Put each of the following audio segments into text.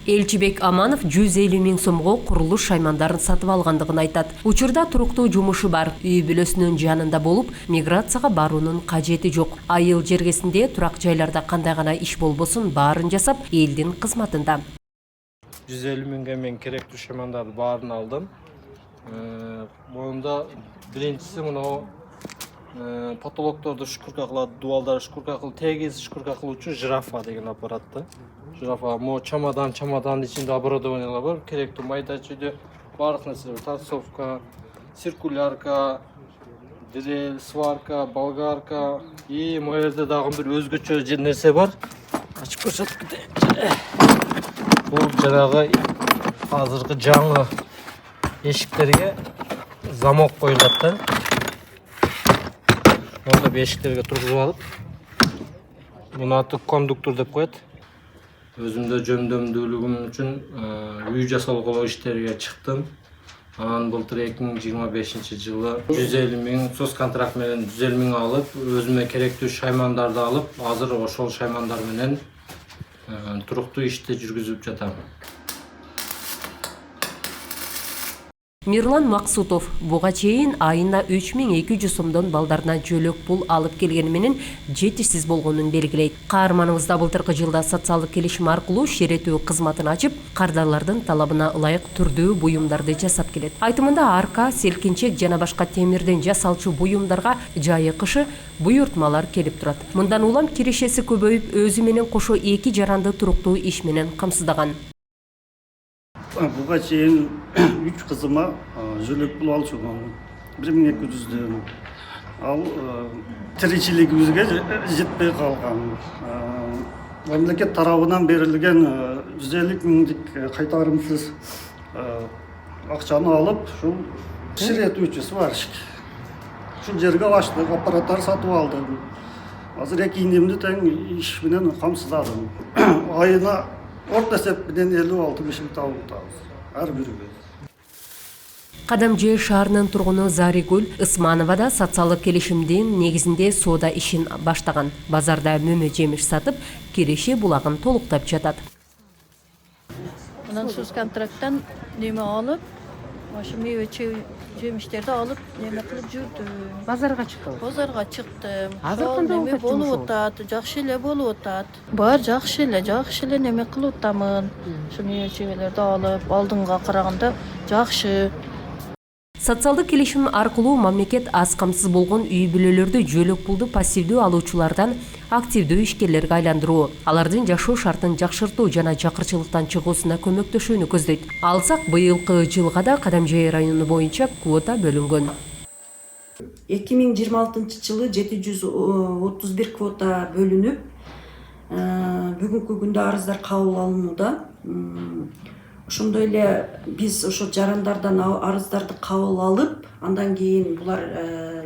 Элчибек Аманов 150 миң сомго курулуш шаймандарын сатып алгандыгын айтат. Учурда туруктуу жумушу бар, үй бүлөсүнүн жанында болуп, миграцияга баруунун кажети жок. Айыл жергесинде турак жайларда кандай гана иш болбосун баарын жасап, элдин кызматында. 150 миңге мен керектүү шаймандарды баарын алдым. Мында биринчиси мына потолокторду шкурка кылат, дубалдарды шкурка кылып, тегиз шкурка кылуучу жирафа деген аппаратты. Жирафа, мо чамадан ичинде оборудованиялар бар, керектүү майда чүйдө баардык нерселер, торцовка, циркулярка, дрель, сварка, болгарка и могу жерде дагы бир өзгөчө нерсе бар. Ачып көрсөтүп кетейин. Бул жанагы азыркы жаңы эшиктерге замок коюлат да. Монда эшиктерге тургузуп алып, муну аты кондуктор деп коет. Өзүмдө жөндөмдүүлүгүм үчүн үй жасалгылоо иштериге чыктым. Анан былтыр 2025-жылы 150 миң соц контракт менен 150 миң алып, өзүмө керектүү шаймандарды алып, азыр ошол шаймандар менен туруктуу ишти жүргүзүп жатам. Мирлан Максутов буга чейин айына 3200 сомдон балдарына жөлөк пул алып келгени менен жетишсиз болгонун белгилейт. Каарманыбыз да былтыркы жылда социалдык келишим аркылуу шеретүү кызматын ачып, кардарлардын талабына ылайык түрдүү буюмдарды жасап келет. Айтымында арка, селкинчек жана башка темирден жасалчу буюмдарга жайы кышы буйртмалар келип турат. Мындан улам кирешеси көбөйүп, өзү менен кошо 2 жаранды туруктуу иш менен камсыздаган. Буга чейин 3 кызыма жөлөк пул алчумун. 1200дөн. Ал тиричилигибизге жетпей калган. Мамлекет тарабынан берилген 150 миңдик кайтарымсыз акчаны алып, ушул ширетүүчү сварщик. Ушул жерге баштык аппараттар сатып алдым. Азыр 2 индемди тең иш менен камсыздадым. Айына орта есеппен 56 миң табабыз. Ар бирибиз. Кадамжы шаарынын тургуну Заригүл Ысманова да социалдык келишимдин негизинде соода ишин баштаган. Базарда мөмө жемиш сатып, киреше булагын толуктап жатат. Мындан соц контракттан неме алып, ошо мейве жемиштерди алып, неме кылып жүрдүм. Базарга чыктым. Базарга чыктым. Азыр кандай неме болуп атат, жакшы эле болуп атат. Бар жакшы эле неме кылып атамын. Ошо мейве чебелерди алып, алдыңга караганда жакшы. Социалдык келишим аркылуу мамлекет аз камсыз болгон үй бүлөлөрдү жөлөк пулду пассивдүү алуучулардан активдүү ишкерлерге айландыруу, алардын жашоо шартын жакшыртуу жана жакырчылыктан чыгуусуна көмөктөшүүнү көздөйт. Алсак, быйылкы жылга да Кадамжай району боюнча квота бөлүнгөн. 2026-жылы 731 квота бөлүнүп, бүгүнкү күндө арыздар кабыл алынууда. Ошондой эле биз ошо жарандардан арыздарды кабыл алып, андан кийин булар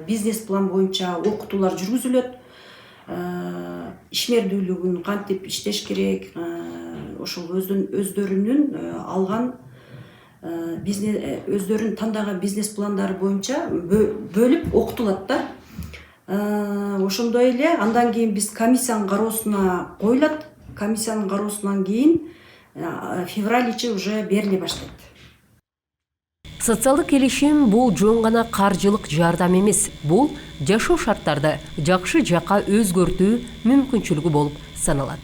бизнес план боюнча окутуулар жүргүзүлөт. Ишмердүүлүгүн кантип иштеш керек, ошол өздөрүнүн алган өздөрүнүн тандаган бизнес пландары боюнча бөлүп окутулат да. Ошондой эле андан кийин биз комиссиянын кароосуна коюлат. Комиссиянын кароосунан кийин февраль ичи уже бериле баштайт. Социалдык келишим бул жөн гана каржылык жардам эмес, бул жашоо шарттарды жакшы жакка өзгөртүү мүмкүнчүлүгү болуп саналат.